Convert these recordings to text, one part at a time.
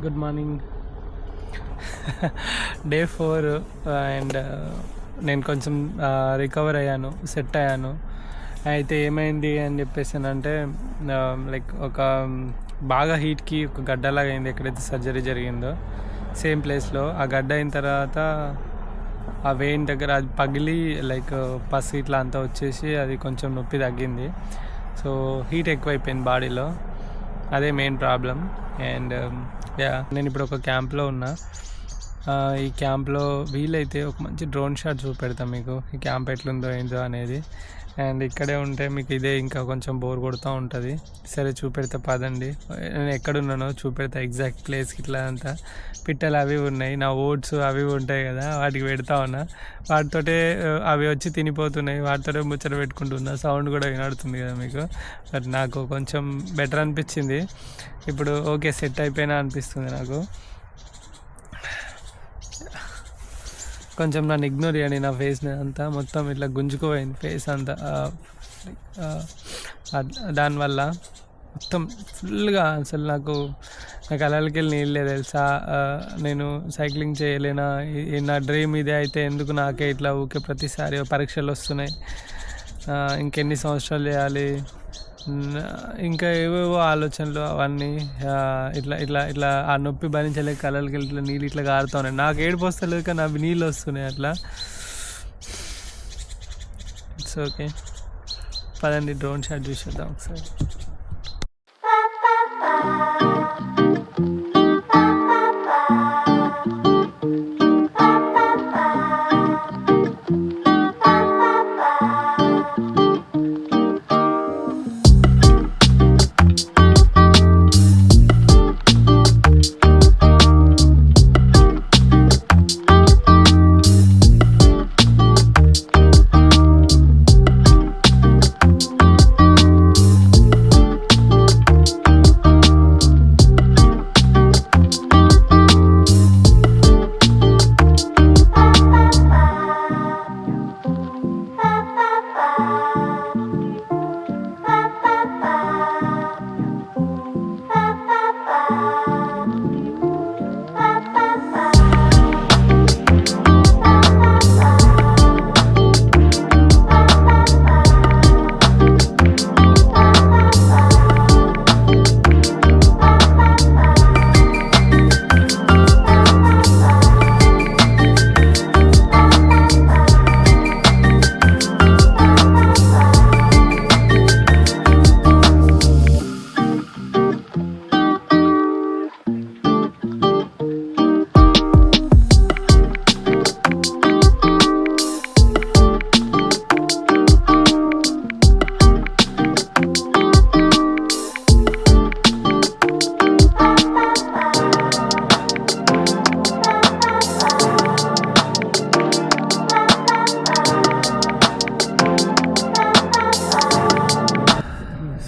Good morning. Day 4 and నేను కొంచెం recover అయ్యాను, సెట్ అయ్యాను. అయితే ఏమైంది అని చెప్పేసానంటే లైక్ ఒక బాగా హీట్కి ఒక గడ్డలాగా అయింది ఎక్కడైతే సర్జరీ జరిగిందో సేమ్ ప్లేస్లో. ఆ గడ్డ అయిన తర్వాత ఆ వెయిన్ దగ్గర అది పగిలి లైక్ పసి ఇట్లా అంతా వచ్చేసి అది కొంచెం నొప్పి తగ్గింది. సో హీట్ ఎక్కువైపోయింది బాడీలో, అదే మెయిన్ ప్రాబ్లం. అండ్ నేను ఇప్పుడు ఒక క్యాంప్లో ఉన్నా. ఈ క్యాంప్లో వీలైతే ఒక మంచి డ్రోన్ షాట్ చూపెడతాం మీకు, ఈ క్యాంప్ ఎట్లుందో ఏంటో అనేది. అండ్ ఇక్కడే ఉంటే మీకు ఇదే ఇంకా కొంచెం బోర్ కొడుతూ ఉంటుంది. సరే చూపెడతా పదండి, నేను ఎక్కడున్నానో చూపెడతా ఎగ్జాక్ట్ ప్లేస్కి. ఇట్లా అంతా పిట్టలు అవి ఉన్నాయి, నా ఓట్స్ అవి ఉంటాయి కదా, వాటికి పెడతా ఉన్నా. వాటితోటే అవి వచ్చి తినిపోతున్నాయి, వాటితోటే ముచ్చట పెట్టుకుంటున్నా. సౌండ్ కూడా వినడుతుంది కదా మీకు. బట్ నాకు కొంచెం బెటర్ అనిపించింది ఇప్పుడు. ఓకే, సెట్ అయిపోయినా అనిపిస్తుంది నాకు. కొంచెం నన్ను ఇగ్నోర్ చేయండి, నా ఫేస్ని అంతా మొత్తం ఇట్లా గుంజుకుపోయింది ఫేస్ అంతా. దానివల్ల మొత్తం ఫుల్గా అసలు నాకు కళ్ళకి వెళ్ళి నీళ్ళే తెలుసా. నేను సైక్లింగ్ చేయలేనా, నా డ్రీమ్ ఇదే అయితే ఎందుకు నాకే ఇట్లా ఊకే ప్రతిసారి పరీక్షలు వస్తున్నాయి, ఇంకెన్ని సంవత్సరాలు చేయాలి, ఇంకా ఏవేవో ఆలోచనలు అవన్నీ. ఇట్లా ఇట్లా ఇట్లా ఆ నొప్పి భరించలేక కళ్ళకి ఇట్లా నీళ్ళు ఇట్లా కారుతూ ఉన్నాయి. నాకు ఏడుపు వస్తలేదు కానీ అవి నీళ్ళు వస్తున్నాయి అట్లా. ఇట్స్ ఓకే, పదండి డ్రోన్ షాట్ చూసేద్దాం ఒకసారి.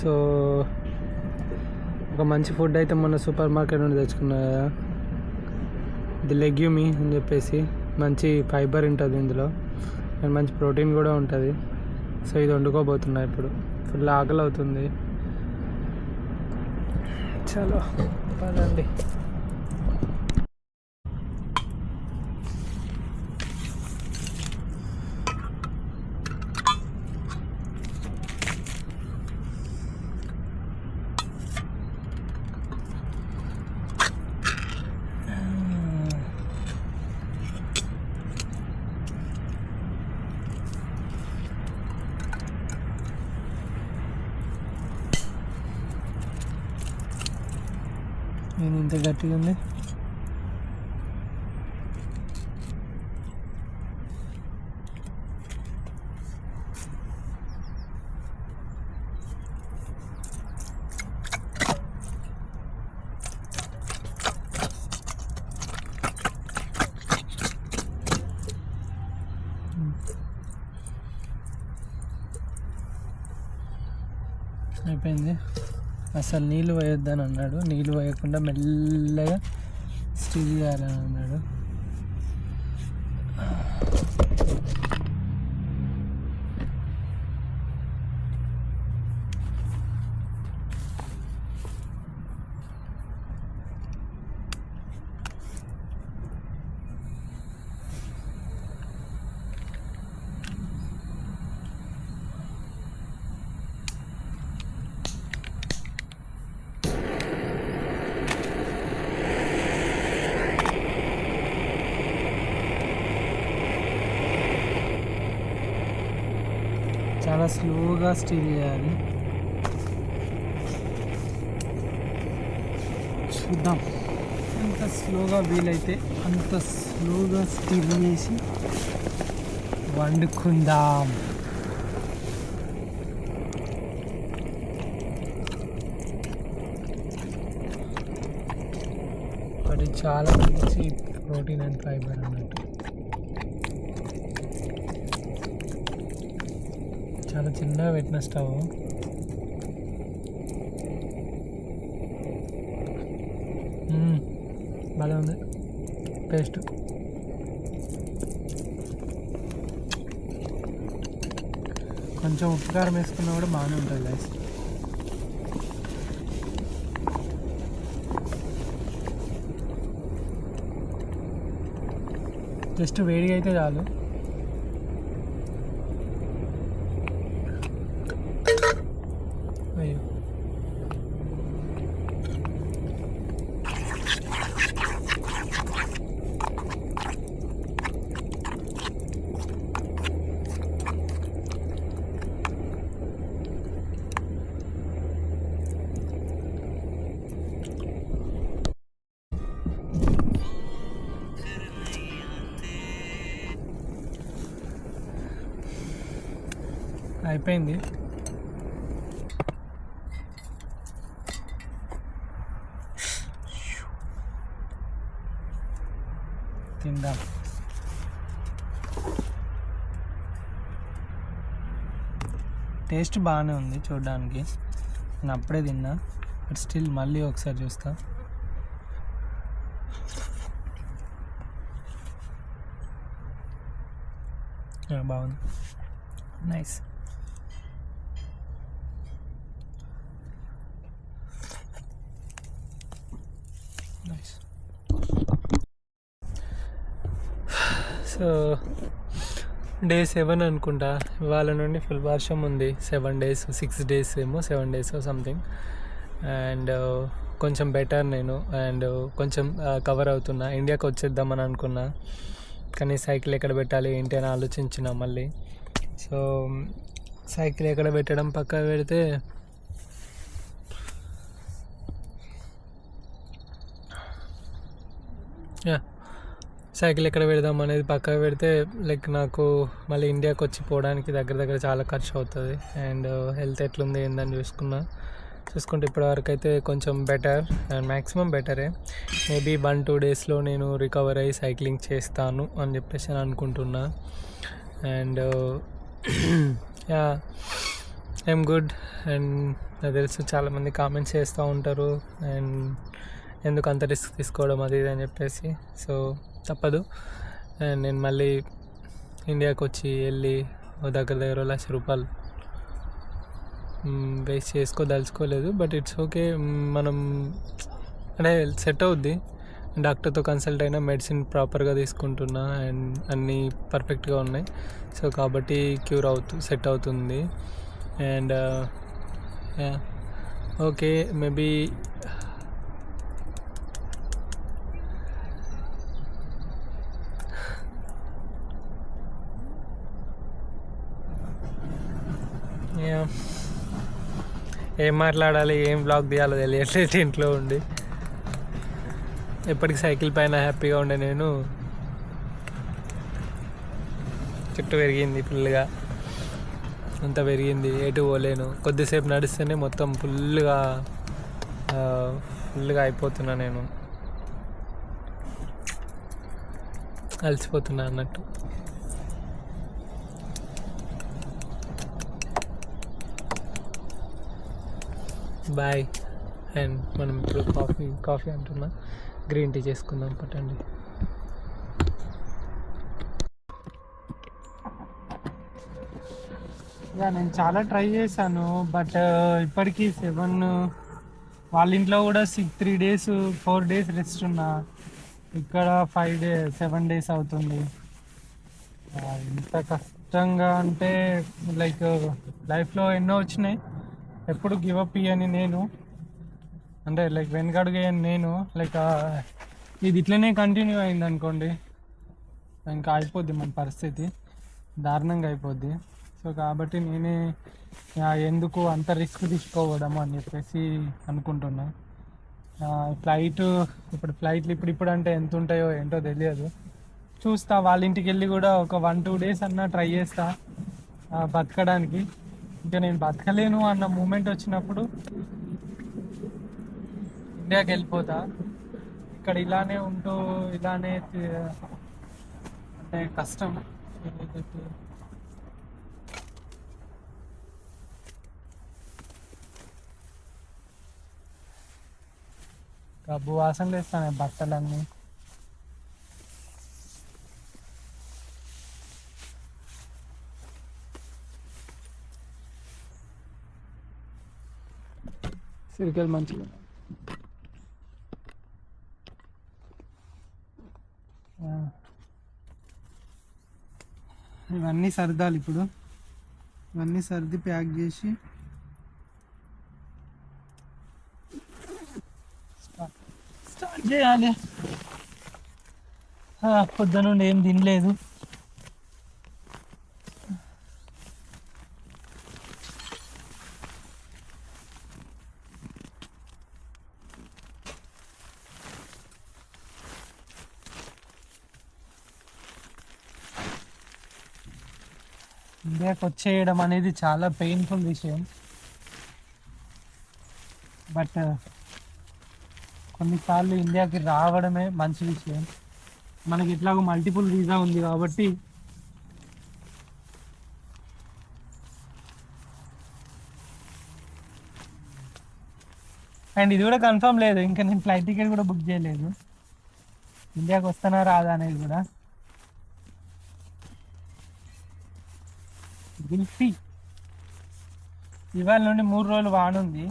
సో ఒక మంచి ఫుడ్ అయితే మొన్న సూపర్ మార్కెట్ నుండి తెచ్చుకున్నా కదా, ఇది లెగ్యూమీ అని చెప్పేసి. మంచి ఫైబర్ ఉంటుంది ఇందులో అండ్ మంచి ప్రోటీన్ కూడా ఉంటుంది. సో ఇది వండుకోబోతున్నా ఇప్పుడు. ఫుల్ ఆకలి అవుతుంది. చలో పదండి. నేను ఇంత గట్టిగా ఉంది. అయిపోయింది. అసలు నీళ్ళు వేయొద్దని అన్నాడు, నీళ్ళు వేయకుండా మెల్లగా స్టిల్ చేయాలని అన్నాడు. చాలా స్లోగా స్టీల్ చేయాలి. చూద్దాం ఎంత స్లోగా వీలైతే అంత స్లోగా స్టీల్ చేసి వండుకుందాం. అది చాలా మంచి ప్రోటీన్ అండ్ ఫైబర్ అన్నట్టు. చాలా చిన్నగా పెట్టిన స్టవ్. బాగా ఉంది టేస్ట్. కొంచెం ఉప్పు కారం వేసుకున్నా కూడా బాగానే ఉంటుంది గైస్. జస్ట్ వేడిగా అయితే చాలు. అయ్యో అయిపోయింది. తిందాం. టేస్ట్ బాగానే ఉంది చూడడానికి. నేను అప్పుడే తిన్నా, బట్ స్టిల్ మళ్ళీ ఒకసారి చూస్తా. బాగుంది, నైస్. సో డే 7 అనుకుంటా. ఇవాళ నుండి ఫుల్ వర్షం ఉంది. 7 days 6 days ఏమో, 7 days సంథింగ్. అండ్ కొంచెం బెటర్ నేను, అండ్ కొంచెం కవర్ అవుతున్నా. ఇండియాకి వచ్చేద్దామని అనుకున్నా, కానీ సైకిల్ ఎక్కడ పెట్టాలి ఏంటి అని ఆలోచించిన మళ్ళీ. సో సైకిల్ ఎక్కడ పెట్టడం పక్కన పెడితే సైకిల్ ఎక్కడ పెడదాం అనేది పక్కన పెడితే లైక్ నాకు మళ్ళీ ఇండియాకి వచ్చి పోవడానికి దగ్గర చాలా ఖర్చు అవుతుంది. అండ్ హెల్త్ ఎట్లుంది ఏందని చూసుకుంటే ఇప్పటివరకు అయితే కొంచెం బెటర్, అండ్ మ్యాక్సిమం బెటరే. మేబీ 1-2 daysలో నేను రికవర్ అయ్యి సైక్లింగ్ చేస్తాను అని చెప్పేసి నేను అనుకుంటున్నా. And yeah, I'm good. And నాకు తెలుసు చాలామంది కామెంట్స్ చేస్తూ ఉంటారు, అండ్ ఎందుకు అంత రిస్క్ తీసుకోవడం అది ఇది అని చెప్పేసి. సో తప్పదు. అండ్ నేను మళ్ళీ ఇండియాకి వచ్చి వెళ్ళి దగ్గర ₹1,00,000 వేస్ట్ చేసుకోదలుచుకోలేదు. బట్ ఇట్స్ ఓకే, మనం అంటే సెట్ అవుద్ది. డాక్టర్తో కన్సల్ట్ అయినా, మెడిసిన్ ప్రాపర్గా తీసుకుంటున్నా, అండ్ అన్నీ పర్ఫెక్ట్గా ఉన్నాయి. సో కాబట్టి సెట్ అవుతుంది. అండ్ ఓకే, మేబీ ఏం మాట్లాడాలి, ఏం బ్లాగ్ తీయాలో తెలియట్లేదు ఇంట్లో ఉండి. ఎప్పటికీ సైకిల్ పైన హ్యాపీగా ఉండే నేను, చుట్టూ పెరిగింది ఫుల్గా, అంతా పెరిగింది, ఎటు పోలేను. కొద్దిసేపు నడిస్తేనే మొత్తం ఫుల్గా అయిపోతున్నా, నేను అలసిపోతున్నా అన్నట్టు. బాయ్. అండ్ మనం ఇప్పుడు కాఫీ అంటున్నా, గ్రీన్ టీ చేసుకుందాం పట్టండి. నేను చాలా ట్రై చేశాను, బట్ ఇప్పటికీ 7 వాళ్ళ ఇంట్లో కూడా 3 days 4 days రెస్ట్ ఉన్నా. ఇక్కడ 7 days అవుతుంది. ఇంత కష్టంగా అంటే లైక్ లైఫ్లో ఎన్నో వచ్చినాయి, ఎప్పుడు గివప్ ఇయ్యని నేను, అంటే లైక్ వెనకడుగేయని నేను. లైక్ ఇది ఇట్లనే కంటిన్యూ అయింది అనుకోండి, ఇంకా అయిపోద్ది మన పరిస్థితి, దారుణంగా అయిపోద్ది. సో కాబట్టి నేనే ఎందుకు అంత రిస్క్ తీసుకోవడం అని చెప్పేసి అనుకుంటున్నా. ఫ్లైట్ ఇప్పుడు ఫ్లైట్లు ఇప్పుడు అంటే ఎంత ఉంటాయో ఏంటో తెలియదు. చూస్తా వాళ్ళ ఇంటికి వెళ్ళి కూడా ఒక 1-2 డేస్ అన్నా ట్రై చేస్తా బతకడానికి. ఇంకా నేను బతకలేను అన్న మూమెంట్ వచ్చినప్పుడు ఇండియాకి వెళ్ళిపోతా. ఇక్కడ ఇలానే ఉంటూ ఇలానే అంటే కష్టం. గబ్బు వాసన లేస్తాను బట్టలన్నీ. సిరికలు మంచిగా ఇవన్నీ సర్దాలి ఇప్పుడు. ఇవన్నీ సర్ది ప్యాక్ చేసి స్టార్ట్ చేయాలి. పొద్దునుండి ఏం తినలేదు. ఇండియాకి వచ్చేయడం అనేది చాలా పెయిన్ఫుల్ విషయం. బట్ కొన్నిసార్లు ఇండియాకి రావడమే మంచి విషయం. మనకి ఎట్లాగో మల్టిపుల్ వీసా ఉంది కాబట్టి అండ్ ఇది కూడా కన్ఫర్మ్ లేదు. ఇంకా నేను ఫ్లైట్ టికెట్ కూడా బుక్ చేయలేదు. ఇండియాకి వస్తానా రాదా అనేది కూడా. గిల్ఫీ ఇవాళ నుండి 3 రోజులు వాన ఉంది.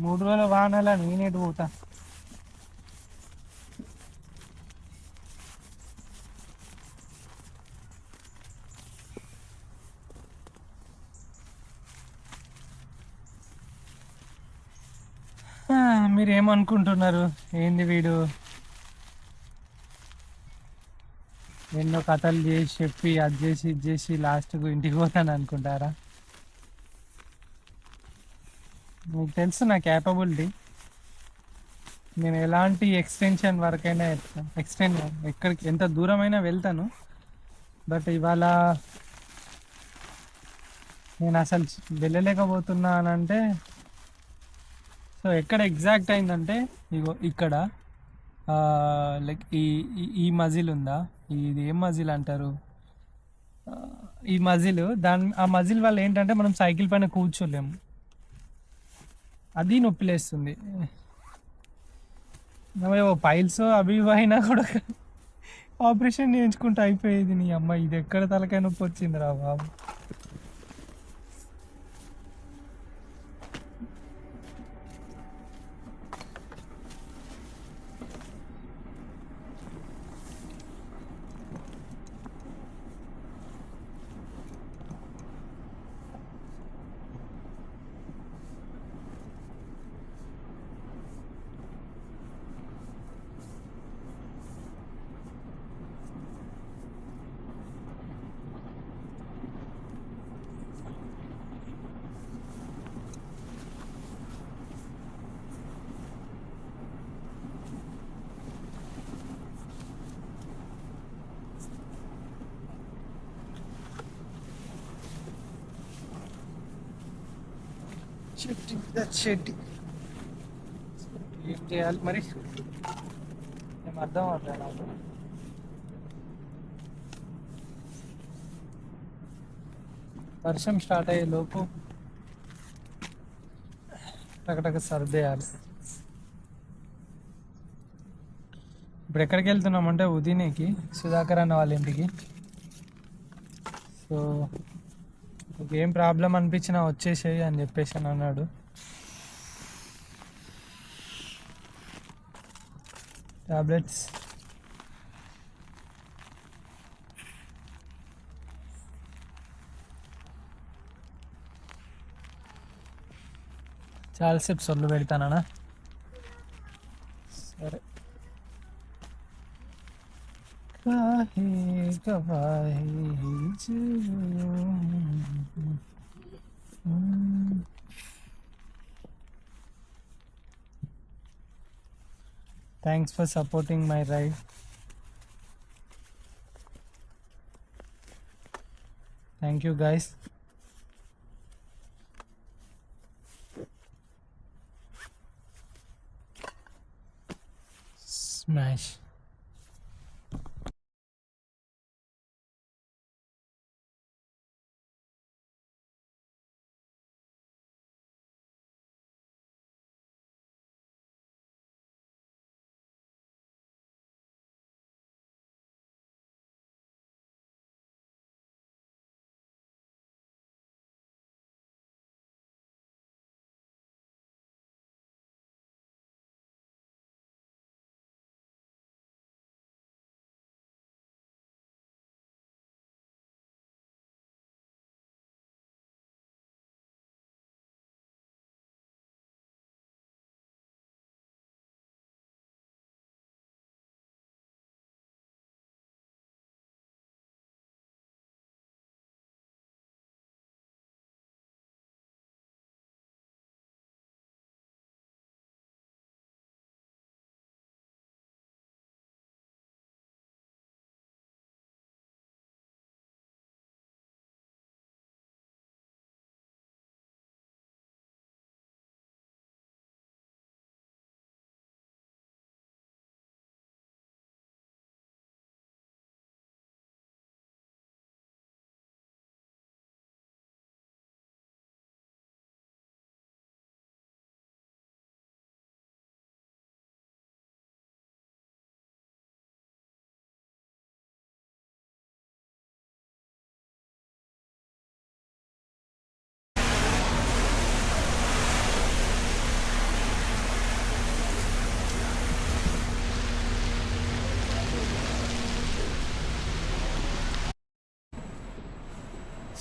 3 రోజుల వానలా నేనేటు పోతా. మీరేమనుకుంటున్నారు, ఏంది వీడు ఎన్నో కథలు చేసి చెప్పి అది చేసి ఇది చేసి లాస్ట్కు ఇంటికి పోతాను అనుకుంటారా? మీకు తెలుసు నా క్యాపబిలిటీ. నేను ఎలాంటి ఎక్స్టెన్షన్ వరకైనా ఎక్స్టెండ్ ఎక్కడికి ఎంత దూరమైనా వెళ్తాను. బట్ ఇవాళ నేను అసలు వెళ్ళలేకపోతున్నానంటే, సో ఎక్కడ ఎగ్జాక్ట్ అయిందంటే ఇగో ఇక్కడ లైక్ ఈ మజిల్ ఉందా, ఇది ఏం మజిల్ అంటారు, ఈ మజిల్ ఆ మజిల్ వల్ల ఏంటంటే మనం సైకిల్ పైన కూర్చోలేము. అది నొప్పిలేస్తుంది. పైల్స్ అవి ఇవి అయినా కూడా ఆపరేషన్ చేయించుకుంటే అయిపోయేది. నీ అమ్మ ఇది ఎక్కడ తలకాయ నొప్పి వచ్చింది రా బాబు. చెట్టి ఏం చేయాలి మరి ఏం అర్థం అవుతుంది నాకు. వర్షం స్టార్ట్ అయ్యే లోపు టకటక సర్దేయాలి. ఇప్పుడు ఎక్కడికి వెళ్తున్నామంటే ఉదయనేకి, సుధాకర్ అన్న వాళ్ళ ఇంటికి. సో ఏం ప్రాబ్లం అనిపించినా వచ్చేసేయి అని చెప్పేసి అని అన్నాడు. టాబ్లెట్స్ చాలాసేపు సొల్లు పెడతానా? సరే काहे गवाही Thanks for supporting my ride. Thank you guys. Smash.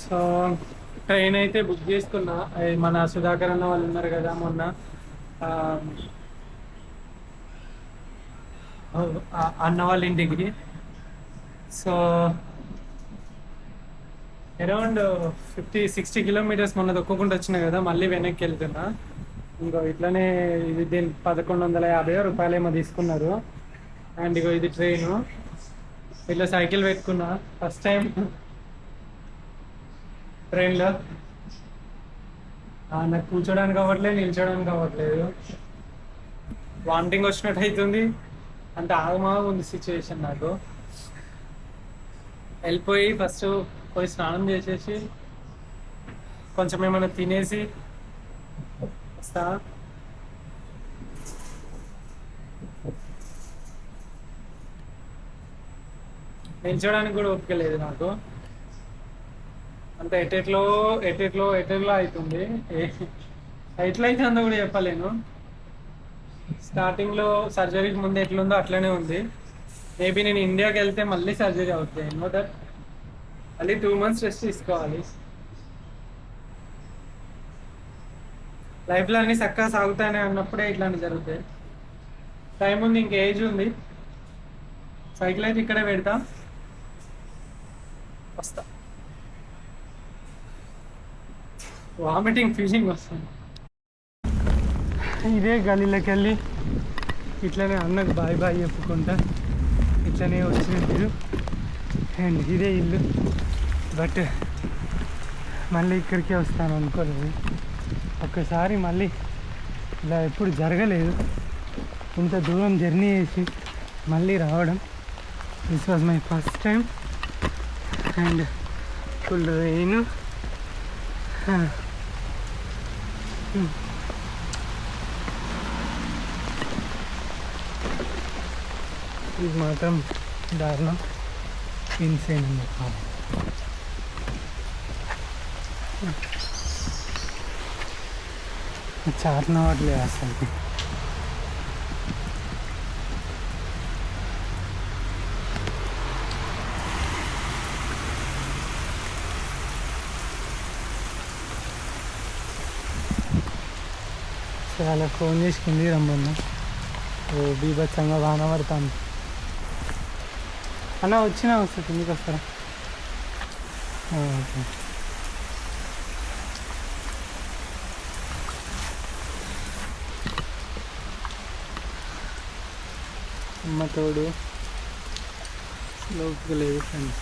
So train అయితే బుక్ చేసుకున్నా. మన సుధాకర్ అన్న వాళ్ళు ఉన్నారు కదా మొన్న, అన్న వాళ్ళ ఇంటికి. సో అరౌండ్ 50-60 కిలోమీటర్స్ మొన్న దొక్కకుండా వచ్చినా కదా, మళ్ళీ వెనక్కి వెళ్తున్నా. ఇంకో ఇట్లనే ఇది దీని 1150 రూపాయలు ఏమో తీసుకున్నారు. అండ్ ఇగో ఇది ట్రైను. ఇట్లా సైకిల్ పెట్టుకున్నా ఫస్ట్ టైం ట్రైన్లో. నాకు కూర్చోడానికి అవ్వట్లేదు, నిల్చోడానికి అవ్వట్లేదు. వామిటింగ్ వచ్చినట్టు అవుతుంది. అంటే ఆగమాగ ఉంది సిచ్యువేషన్ నాకు. వెళ్ళిపోయి ఫస్ట్ పోయి స్నానం చేసేసి కొంచెం ఏమైనా తినేసి వస్తా. నిల్చోడానికి కూడా ఓపిక లేదు నాకు. అంత ఎటెట్లో అవుతుంది. ఎట్లా అయితే అందో కూడా చెప్పలేను. స్టార్టింగ్లో సర్జరీకి ముందు ఎట్లుందో అట్లనే ఉంది. మేబీ నేను ఇండియాకి వెళ్తే మళ్ళీ సర్జరీ అవుతుంది. నో దట్ మళ్ళీ 2 months రెస్ట్ తీసుకోవాలి. లైఫ్లో అన్నీ చక్కగా సాగుతాయని అన్నప్పుడే ఇట్లాంటి జరుగుతాయి. టైం ఉంది, ఇంక ఏజ్ ఉంది. సైకిల్ అయితే ఇక్కడే పెడతా, వస్తా. వామిటింగ్ ఫీలింగ్ వస్తుంది. ఇదే గలీలోకి వెళ్ళి ఇట్లనే అన్నకు బాయ్ బాయ్ చెప్పుకుంటా ఇట్లనే వచ్చిన మీరు. అండ్ ఇదే ఇల్లు. బట్ మళ్ళీ ఇక్కడికే వస్తాను అనుకోలేదు. ఒక్కసారి మళ్ళీ ఇలా ఎప్పుడు జరగలేదు. ఇంత దూరం జర్నీ చేసి మళ్ళీ రావడం. This was my first time. And full rain. ఇది మాత్రం దారుణం, ఇన్సేన్ అని చెప్పాలి. చార్నవట్లేదు అసలు. చాలా ఫోన్ చేసి కిందికి రమ్మన్నా. ఓ బీభత్సంగా వాన పడతాను. అన్న వచ్చినా వస్తుంది కిందికి వస్తారా? ఓకే. అమ్మ తోడు లోపలికి లేదు ఫ్రెండ్స్.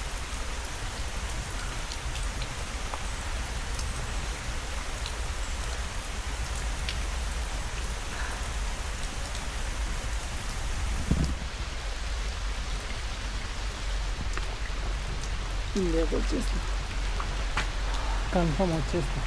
ఇండియాకి వచ్చేస్తా, కన్ఫర్మ్ వచ్చేస్తా.